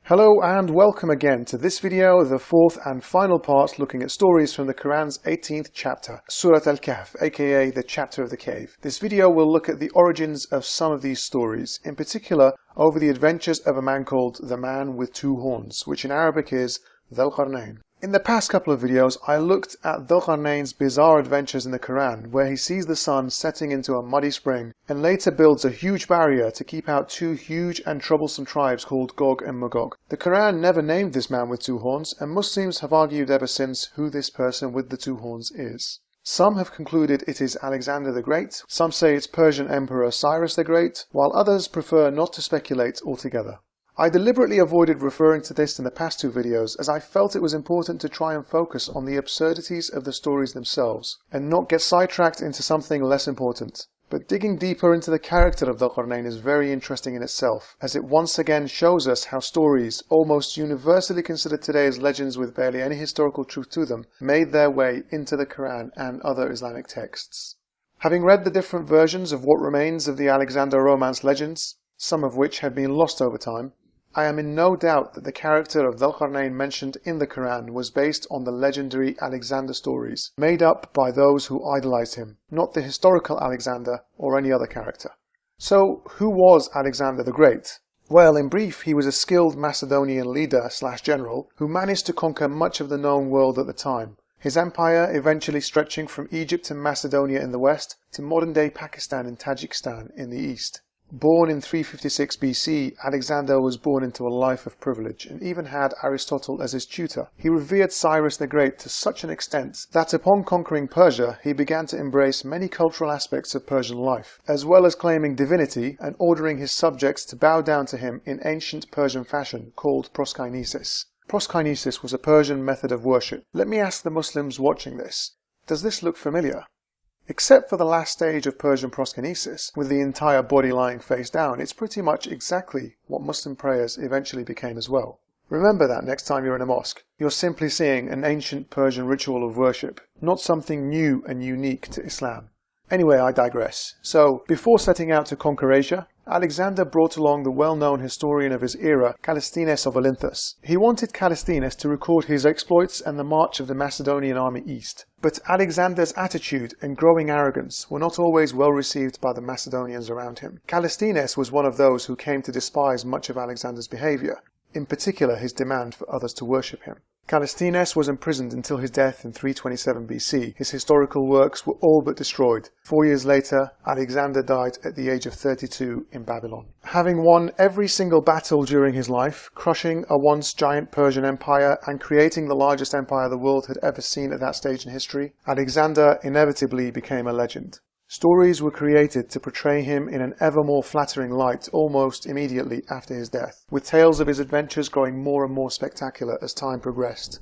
Hello and welcome again to this video, the fourth and final part looking at stories from the Quran's 18th chapter, Surat Al-Kahf, aka the chapter of the cave. This video will look at the origins of some of these stories, in particular over the adventures of a man called the Man with Two Horns, which in Arabic is Dhul Qarnayn. In the past couple of videos, I looked at Dhul Qarnayn's bizarre adventures in the Quran, where he sees the sun setting into a muddy spring, and later builds a huge barrier to keep out two huge and troublesome tribes called Gog and Magog. The Quran never named this man with two horns, and Muslims have argued ever since who this person with the two horns is. Some have concluded it is Alexander the Great, some say it's Persian Emperor Cyrus the Great, while others prefer not to speculate altogether. I deliberately avoided referring to this in the past two videos as I felt it was important to try and focus on the absurdities of the stories themselves and not get sidetracked into something less important. But digging deeper into the character of Dhul Qarnayn is very interesting in itself, as it once again shows us how stories, almost universally considered today as legends with barely any historical truth to them, made their way into the Quran and other Islamic texts. Having read the different versions of what remains of the Alexander Romance legends, some of which had been lost over time, I am in no doubt that the character of Dhul Qarnayn mentioned in the Quran was based on the legendary Alexander stories, made up by those who idolized him, not the historical Alexander or any other character. So, who was Alexander the Great? Well, in brief, he was a skilled Macedonian leader/general who managed to conquer much of the known world at the time, his empire eventually stretching from Egypt and Macedonia in the west to modern-day Pakistan and Tajikistan in the east. Born in 356 BC, Alexander was born into a life of privilege and even had Aristotle as his tutor. He revered Cyrus the Great to such an extent that upon conquering Persia, he began to embrace many cultural aspects of Persian life, as well as claiming divinity and ordering his subjects to bow down to him in ancient Persian fashion called proskinesis. Proskinesis was a Persian method of worship. Let me ask the Muslims watching this, does this look familiar? Except for the last stage of Persian proskinesis, with the entire body lying face down, it's pretty much exactly what Muslim prayers eventually became as well. Remember that next time you're in a mosque. You're simply seeing an ancient Persian ritual of worship, not something new and unique to Islam. Anyway, I digress. So, before setting out to conquer Asia, Alexander brought along the well-known historian of his era, Callisthenes of Olynthus. He wanted Callisthenes to record his exploits and the march of the Macedonian army east. But Alexander's attitude and growing arrogance were not always well received by the Macedonians around him. Callisthenes was one of those who came to despise much of Alexander's behavior, in particular his demand for others to worship him. Callisthenes was imprisoned until his death in 327 BC. His historical works were all but destroyed. 4 years later, Alexander died at the age of 32 in Babylon. Having won every single battle during his life, crushing a once giant Persian empire and creating the largest empire the world had ever seen at that stage in history, Alexander inevitably became a legend. Stories were created to portray him in an ever more flattering light almost immediately after his death, with tales of his adventures growing more and more spectacular as time progressed.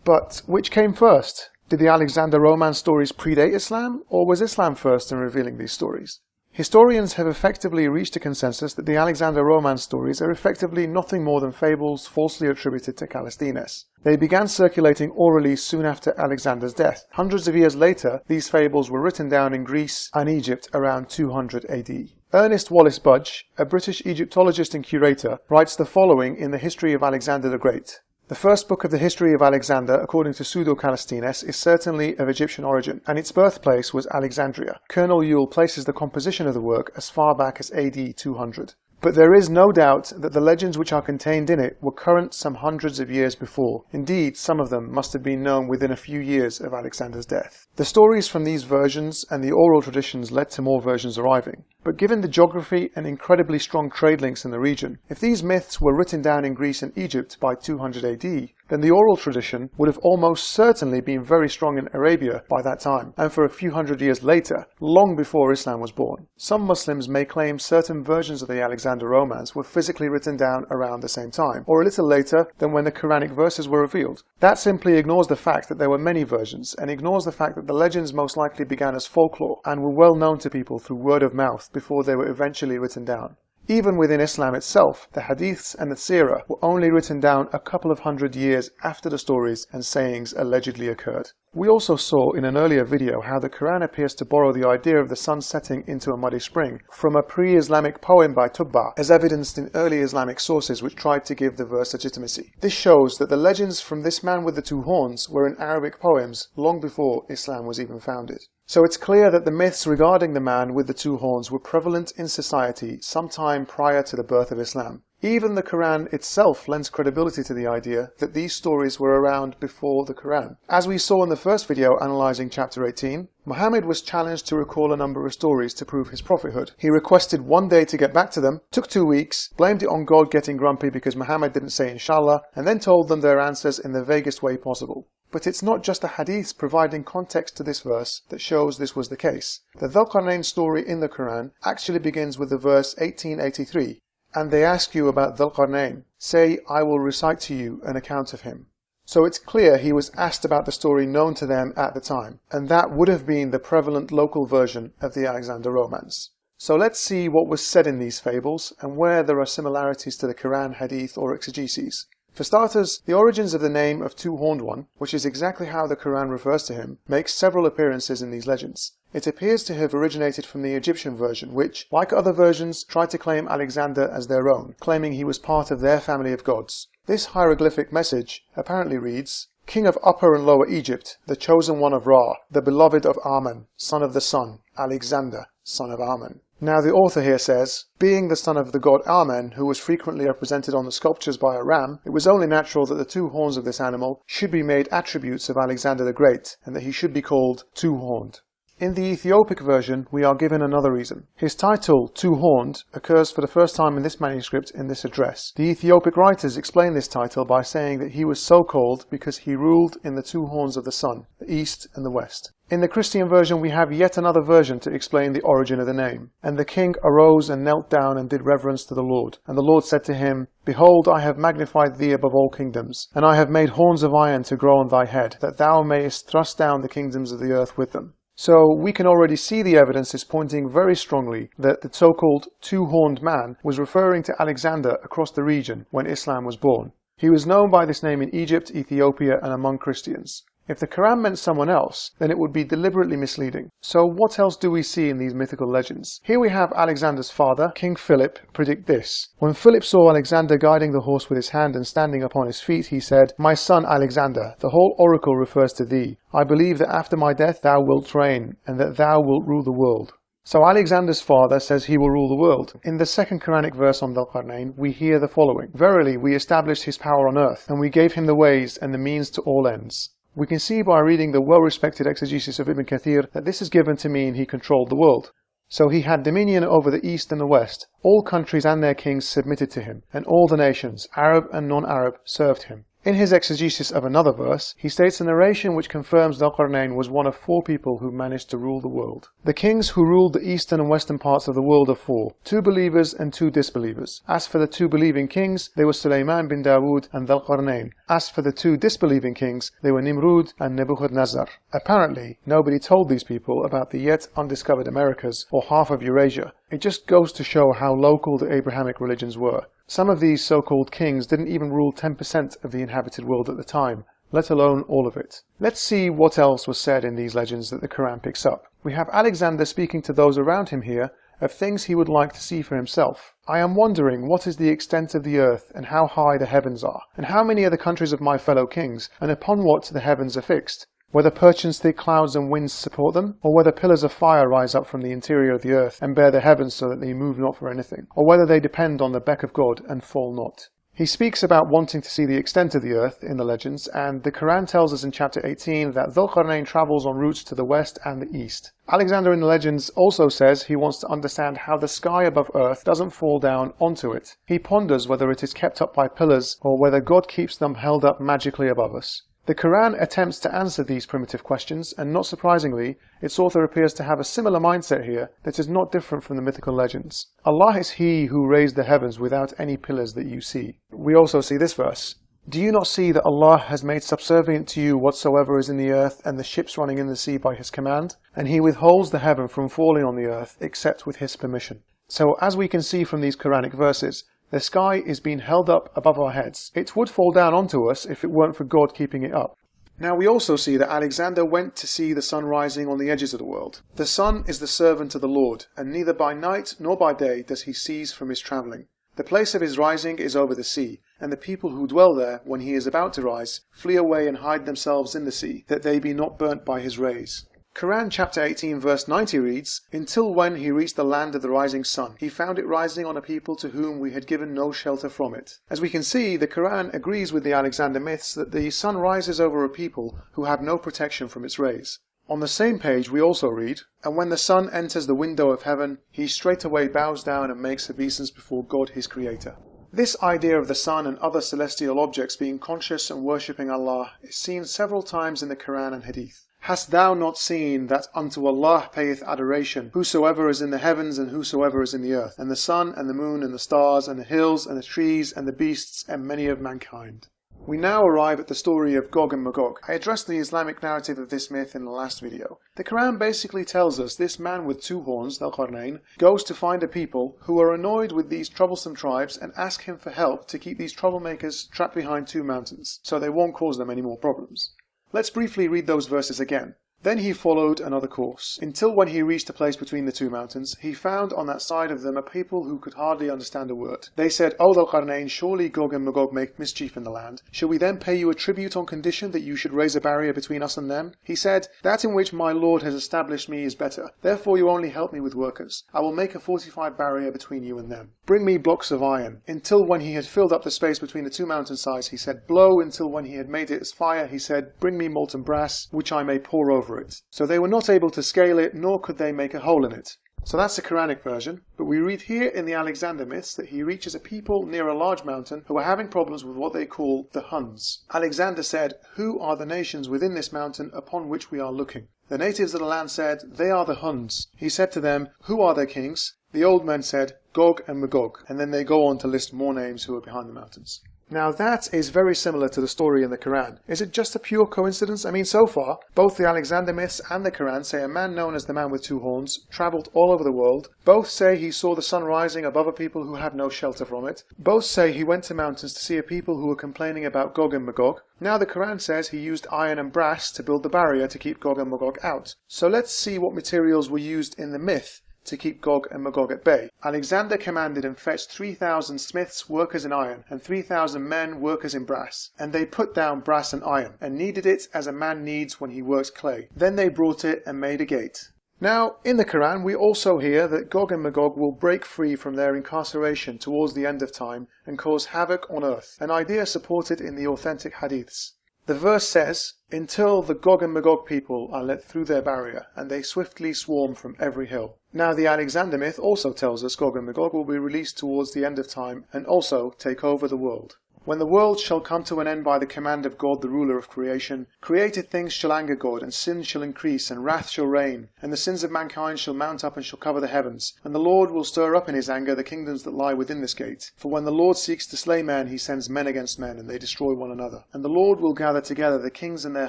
But which came first? Did the Alexander Romance stories predate Islam, or was Islam first in revealing these stories? Historians have effectively reached a consensus that the Alexander Romance stories are effectively nothing more than fables falsely attributed to Callisthenes. They began circulating orally soon after Alexander's death. Hundreds of years later, these fables were written down in Greece and Egypt around 200 AD. Ernest Wallace Budge, a British Egyptologist and curator, writes the following in the History of Alexander the Great. The first book of the history of Alexander, according to Pseudo-Callisthenes, is certainly of Egyptian origin, and its birthplace was Alexandria. Colonel Yule places the composition of the work as far back as AD 200. But there is no doubt that the legends which are contained in it were current some hundreds of years before. Indeed, some of them must have been known within a few years of Alexander's death. The stories from these versions and the oral traditions led to more versions arriving. But given the geography and incredibly strong trade links in the region, if these myths were written down in Greece and Egypt by 200 AD, then the oral tradition would have almost certainly been very strong in Arabia by that time, and for a few hundred years later, long before Islam was born. Some Muslims may claim certain versions of the Alexander Romance were physically written down around the same time, or a little later than when the Quranic verses were revealed. That simply ignores the fact that there were many versions, and ignores the fact that the legends most likely began as folklore, and were well known to people through word of mouth before they were eventually written down. Even within Islam itself, the hadiths and the seerah were only written down a couple of hundred years after the stories and sayings allegedly occurred. We also saw in an earlier video how the Quran appears to borrow the idea of the sun setting into a muddy spring from a pre-Islamic poem by Tubba, as evidenced in early Islamic sources which tried to give the verse legitimacy. This shows that the legends from this man with the two horns were in Arabic poems long before Islam was even founded. So it's clear that the myths regarding the man with the two horns were prevalent in society sometime prior to the birth of Islam. Even the Quran itself lends credibility to the idea that these stories were around before the Quran. As we saw in the first video analysing chapter 18, Muhammad was challenged to recall a number of stories to prove his prophethood. He requested one day to get back to them, took 2 weeks, blamed it on God getting grumpy because Muhammad didn't say inshallah, and then told them their answers in the vaguest way possible. But it's not just the hadiths providing context to this verse that shows this was the case. The Dhul Qarnayn story in the Quran actually begins with the verse 1883. And they ask you about Dhul Qarnayn. Say, I will recite to you an account of him. So it's clear he was asked about the story known to them at the time, and that would have been the prevalent local version of the Alexander romance. So let's see what was said in these fables, and where there are similarities to the Quran, hadith, or exegeses. For starters, the origins of the name of Two-Horned One, which is exactly how the Quran refers to him, makes several appearances in these legends. It appears to have originated from the Egyptian version, which, like other versions, tried to claim Alexander as their own, claiming he was part of their family of gods. This hieroglyphic message apparently reads, King of Upper and Lower Egypt, the chosen one of Ra, the beloved of Amen, son of the sun, Alexander, son of Amen. Now the author here says, being the son of the god Amen, who was frequently represented on the sculptures by a ram, it was only natural that the two horns of this animal should be made attributes of Alexander the Great, and that he should be called two-horned. In the Ethiopic version, we are given another reason. His title, Two-Horned, occurs for the first time in this manuscript in this address. The Ethiopic writers explain this title by saying that he was so called because he ruled in the two horns of the sun, the east and the west. In the Christian version, we have yet another version to explain the origin of the name. And the king arose and knelt down and did reverence to the Lord. And the Lord said to him, Behold, I have magnified thee above all kingdoms, and I have made horns of iron to grow on thy head, that thou mayest thrust down the kingdoms of the earth with them. So we can already see the evidence is pointing very strongly that the so-called two-horned man was referring to Alexander across the region when Islam was born. He was known by this name in Egypt, Ethiopia, and among Christians. If the Quran meant someone else, then it would be deliberately misleading. So what else do we see in these mythical legends? Here we have Alexander's father, King Philip, predict this. When Philip saw Alexander guiding the horse with his hand and standing upon his feet, he said, My son Alexander, the whole oracle refers to thee. I believe that after my death thou wilt reign, and that thou wilt rule the world. So Alexander's father says he will rule the world. In the second Quranic verse on Dhul Qarnayn, we hear the following. Verily, we established his power on earth, and we gave him the ways and the means to all ends. We can see by reading the well-respected exegesis of Ibn Kathir that this is given to mean he controlled the world. So he had dominion over the east and the west. All countries and their kings submitted to him, and all the nations, Arab and non-Arab, served him. In his exegesis of another verse, he states a narration which confirms Dhul Qarnayn was one of 4 people who managed to rule the world. The kings who ruled the eastern and western parts of the world are 4, 2 believers and 2 disbelievers. As for the 2 believing kings, they were Sulaiman bin Dawood and Dhul Qarnayn. As for the 2 disbelieving kings, they were Nimrud and Nebuchadnezzar. Apparently, nobody told these people about the yet undiscovered Americas or half of Eurasia. It just goes to show how local the Abrahamic religions were. Some of these so-called kings didn't even rule 10% of the inhabited world at the time, let alone all of it. Let's see what else was said in these legends that the Quran picks up. We have Alexander speaking to those around him here of things he would like to see for himself. I am wondering what is the extent of the earth and how high the heavens are, and how many are the countries of my fellow kings, and upon what the heavens are fixed. Whether perchance thick clouds and winds support them, or whether pillars of fire rise up from the interior of the earth and bear the heavens so that they move not for anything, or whether they depend on the beck of God and fall not. He speaks about wanting to see the extent of the earth in the legends, and the Quran tells us in chapter 18 that Dhul Qarnayn travels on routes to the west and the east. Alexander in the legends also says he wants to understand how the sky above earth doesn't fall down onto it. He ponders whether it is kept up by pillars or whether God keeps them held up magically above us. The Quran attempts to answer these primitive questions, and not surprisingly, its author appears to have a similar mindset here that is not different from the mythical legends. Allah is He who raised the heavens without any pillars that you see. We also see this verse. Do you not see that Allah has made subservient to you whatsoever is in the earth, and the ships running in the sea by His command? And He withholds the heaven from falling on the earth, except with His permission. So, as we can see from these Quranic verses, the sky is being held up above our heads. It would fall down onto us if it weren't for God keeping it up. Now we also see that Alexander went to see the sun rising on the edges of the world. The sun is the servant of the Lord, and neither by night nor by day does he cease from his travelling. The place of his rising is over the sea, and the people who dwell there, when he is about to rise, flee away and hide themselves in the sea, that they be not burnt by his rays. Quran chapter 18 verse 90 reads, "Until when he reached the land of the rising sun, he found it rising on a people to whom we had given no shelter from it." As we can see, the Quran agrees with the Alexander myths that the sun rises over a people who have no protection from its rays. On the same page we also read, "And when the sun enters the window of heaven, he straightway bows down and makes obeisance before God his creator." This idea of the sun and other celestial objects being conscious and worshipping Allah is seen several times in the Quran and Hadith. "Hast thou not seen that unto Allah payeth adoration, whosoever is in the heavens and whosoever is in the earth, and the sun and the moon and the stars and the hills and the trees and the beasts and many of mankind?" We now arrive at the story of Gog and Magog. I addressed the Islamic narrative of this myth in the last video. The Quran basically tells us this man with two horns, Dhul-Qarnayn, goes to find a people who are annoyed with these troublesome tribes and ask him for help to keep these troublemakers trapped behind two mountains, so they won't cause them any more problems. Let's briefly read those verses again. "Then he followed another course, until when he reached a place between the two mountains, he found on that side of them a people who could hardly understand a word. They said, 'O Dhul-Qarnayn, surely Gog and Magog make mischief in the land. Shall we then pay you a tribute on condition that you should raise a barrier between us and them?' He said, 'That in which my Lord has established me is better. Therefore you only help me with workers. I will make a fortified barrier between you and them. Bring me blocks of iron.' Until when he had filled up the space between the two mountain sides, he said, 'Blow.' Until when he had made it as fire, he said, 'Bring me molten brass, which I may pour over it.' So they were not able to scale it, nor could they make a hole in it." So that's the Quranic version, but we read here in the Alexander myths that he reaches a people near a large mountain who are having problems with what they call the Huns. Alexander said, "Who are the nations within this mountain upon which we are looking?" The natives of the land said, "They are the Huns." He said to them, "Who are their kings?" The old men said, "Gog and Magog," and then they go on to list more names who are behind the mountains. Now that is very similar to the story in the Quran. Is it just a pure coincidence? I mean, so far, both the Alexander myths and the Quran say a man known as the man with two horns travelled all over the world. Both say he saw the sun rising above a people who had no shelter from it. Both say he went to mountains to see a people who were complaining about Gog and Magog. Now the Quran says he used iron and brass to build the barrier to keep Gog and Magog out. So let's see what materials were used in the myth to keep Gog and Magog at bay. Alexander commanded and fetched 3,000 smiths, workers in iron, and 3,000 men, workers in brass. And they put down brass and iron, and kneaded it as a man kneads when he works clay. Then they brought it and made a gate. Now, in the Quran, we also hear that Gog and Magog will break free from their incarceration towards the end of time and cause havoc on earth, an idea supported in the authentic hadiths. The verse says, "Until the Gog and Magog people are let through their barrier, and they swiftly swarm from every hill." Now the Alexander myth also tells us Gog and Magog will be released towards the end of time and also take over the world. "When the world shall come to an end by the command of God, the ruler of creation, created things shall anger God, and sin shall increase, and wrath shall reign, and the sins of mankind shall mount up and shall cover the heavens. And the Lord will stir up in his anger the kingdoms that lie within this gate. For when the Lord seeks to slay men, he sends men against men, and they destroy one another. And the Lord will gather together the kings and their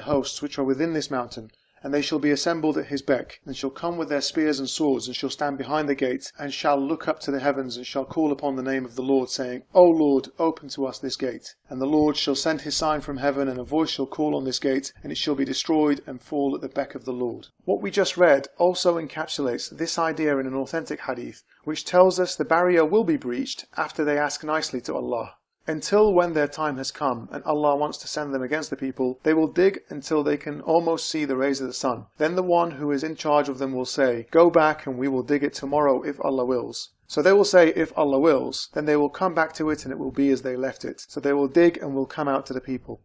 hosts which are within this mountain, and they shall be assembled at his beck, and shall come with their spears and swords, and shall stand behind the gate, and shall look up to the heavens, and shall call upon the name of the Lord, saying, O Lord, open to us this gate. And the Lord shall send his sign from heaven, and a voice shall call on this gate, and it shall be destroyed and fall at the beck of the Lord." What we just read also encapsulates this idea in an authentic hadith, which tells us the barrier will be breached after they ask nicely to Allah. Until when their time has come and Allah wants to send them against the people, they will dig until they can almost see the rays of the sun. Then the one who is in charge of them will say, "Go back and we will dig it tomorrow if Allah wills." So they will say, "If Allah wills," then they will come back to it and it will be as they left it. So they will dig and will come out to the people.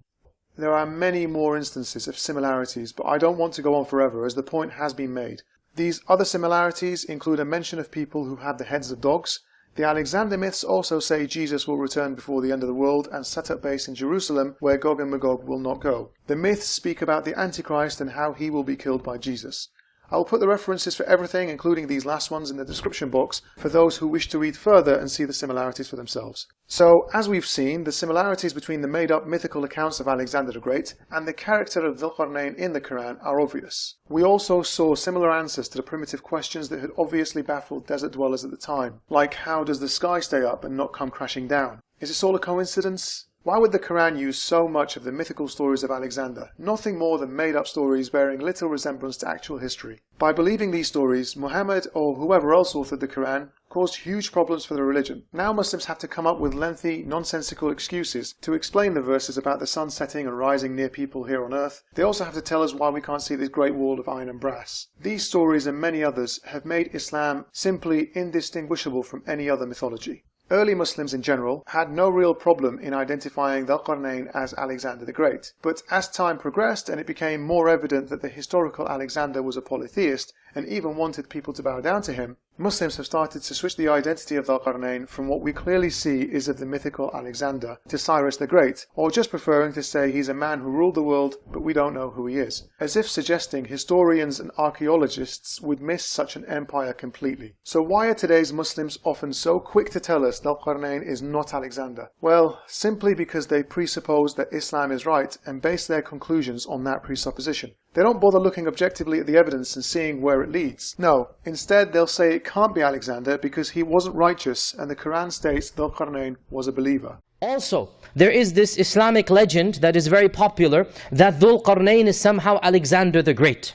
There are many more instances of similarities, but I don't want to go on forever as the point has been made. These other similarities include a mention of people who have the heads of dogs. The Alexander myths also say Jesus will return before the end of the world and set up base in Jerusalem where Gog and Magog will not go. The myths speak about the Antichrist and how he will be killed by Jesus. I will put the references for everything, including these last ones, in the description box for those who wish to read further and see the similarities for themselves. So, as we've seen, the similarities between the made-up mythical accounts of Alexander the Great and the character of Dhul-Qarnayn in the Quran are obvious. We also saw similar answers to the primitive questions that had obviously baffled desert dwellers at the time, like how does the sky stay up and not come crashing down? Is this all a coincidence? Why would the Quran use so much of the mythical stories of Alexander, nothing more than made-up stories bearing little resemblance to actual history? By believing these stories, Muhammad, or whoever else authored the Quran, caused huge problems for the religion. Now Muslims have to come up with lengthy, nonsensical excuses to explain the verses about the sun setting and rising near people here on earth. They also have to tell us why we can't see this great wall of iron and brass. These stories and many others have made Islam simply indistinguishable from any other mythology. Early Muslims in general had no real problem in identifying Dhul Qarnayn as Alexander the Great, but as time progressed and it became more evident that the historical Alexander was a polytheist and even wanted people to bow down to him, Muslims have started to switch the identity of Dhul Qarnayn from what we clearly see is of the mythical Alexander to Cyrus the Great, or just preferring to say he's a man who ruled the world but we don't know who he is, as if suggesting historians and archaeologists would miss such an empire completely. So why are today's Muslims often so quick to tell us Dhul Qarnayn is not Alexander? Well, simply because they presuppose that Islam is right and base their conclusions on that presupposition. They don't bother looking objectively at the evidence and seeing where it leads. No, instead they'll say it can't be Alexander because he wasn't righteous and the Quran states Dhul Qarnayn was a believer. Also, there is this Islamic legend that is very popular that Dhul Qarnayn is somehow Alexander the Great.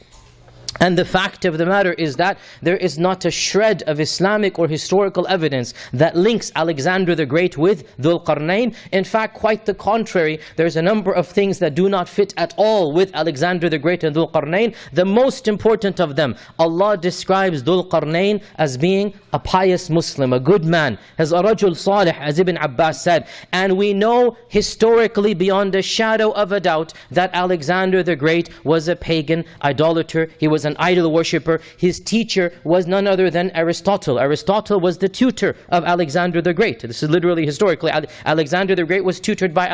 And the fact of the matter is that there is not a shred of Islamic or historical evidence that links Alexander the Great with Dhul Qarnayn. In fact, quite the contrary, there's a number of things that do not fit at all with Alexander the Great and Dhul Qarnayn. The most important of them, Allah describes Dhul Qarnayn as being a pious Muslim, a good man, as a rajul salih, as Ibn Abbas said. And we know historically beyond a shadow of a doubt that Alexander the Great was a pagan idolater. He was an idol worshipper. His teacher was none other than Aristotle. Aristotle was the tutor of Alexander the Great. This is literally historically. Alexander the Great was tutored by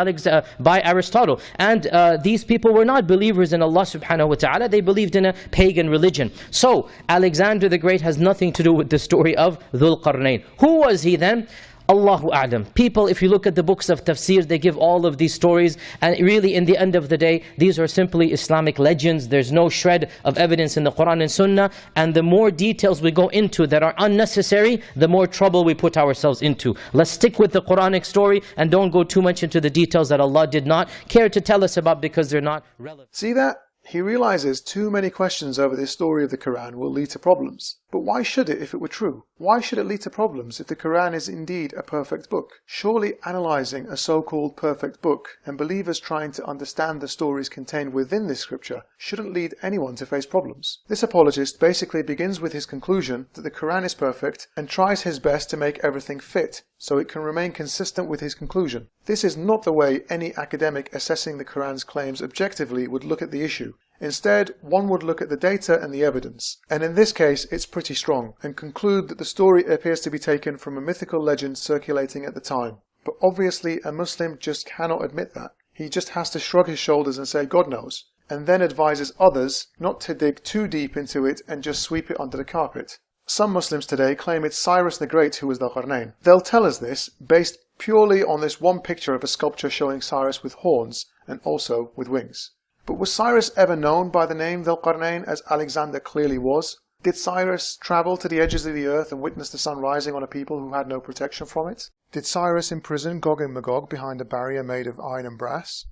Aristotle. And these people were not believers in Allah subhanahu wa ta'ala. They believed in a pagan religion. So Alexander the Great has nothing to do with the story of Dhul Qarnayn. Who was he then? Allahu A'lam. People, if you look at the books of tafsir, they give all of these stories, and really in the end of the day, these are simply Islamic legends. There's no shred of evidence in the Quran and Sunnah, and the more details we go into that are unnecessary, the more trouble we put ourselves into. Let's stick with the Quranic story and don't go too much into the details that Allah did not care to tell us about because they're not relevant. See that? He realizes too many questions over this story of the Quran will lead to problems. But why should it if it were true? Why should it lead to problems if the Quran is indeed a perfect book? Surely analyzing a so-called perfect book and believers trying to understand the stories contained within this scripture shouldn't lead anyone to face problems. This apologist basically begins with his conclusion that the Quran is perfect and tries his best to make everything fit so it can remain consistent with his conclusion. This is not the way any academic assessing the Quran's claims objectively would look at the issue. Instead, one would look at the data and the evidence, and in this case it's pretty strong, and conclude that the story appears to be taken from a mythical legend circulating at the time. But obviously a Muslim just cannot admit that. He just has to shrug his shoulders and say God knows, and then advises others not to dig too deep into it and just sweep it under the carpet. Some Muslims today claim it's Cyrus the Great who was Dhul Qarnayn. They'll tell us this based purely on this one picture of a sculpture showing Cyrus with horns and also with wings. But was Cyrus ever known by the name Dhul Qarnayn as Alexander clearly was? Did Cyrus travel to the edges of the earth and witness the sun rising on a people who had no protection from it? Did Cyrus imprison Gog and Magog behind a barrier made of iron and brass?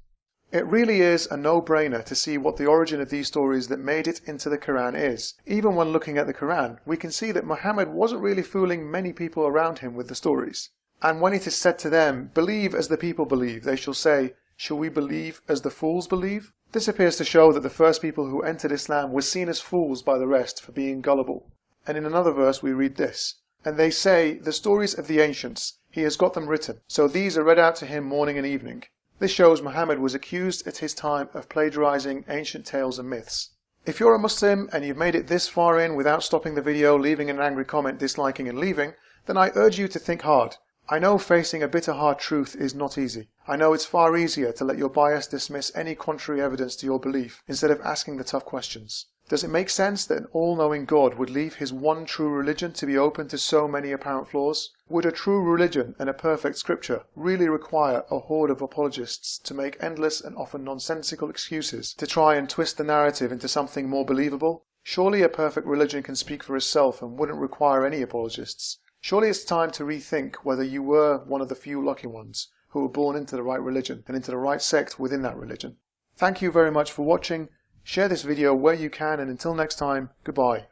It really is a no-brainer to see what the origin of these stories that made it into the Quran is. Even when looking at the Quran, we can see that Muhammad wasn't really fooling many people around him with the stories. And when it is said to them, believe as the people believe, they shall say, shall we believe as the fools believe? This appears to show that the first people who entered Islam were seen as fools by the rest for being gullible. And in another verse we read this, and they say, the stories of the ancients, he has got them written, so these are read out to him morning and evening. This shows Muhammad was accused at his time of plagiarizing ancient tales and myths. If you're a Muslim and you've made it this far in without stopping the video, leaving an angry comment, disliking and leaving, then I urge you to think hard. I know facing a bitter hard truth is not easy. I know it's far easier to let your bias dismiss any contrary evidence to your belief instead of asking the tough questions. Does it make sense that an all-knowing God would leave his one true religion to be open to so many apparent flaws? Would a true religion and a perfect scripture really require a horde of apologists to make endless and often nonsensical excuses to try and twist the narrative into something more believable? Surely a perfect religion can speak for itself and wouldn't require any apologists. Surely it's time to rethink whether you were one of the few lucky ones who were born into the right religion and into the right sect within that religion. Thank you very much for watching. Share this video where you can, and until next time, goodbye.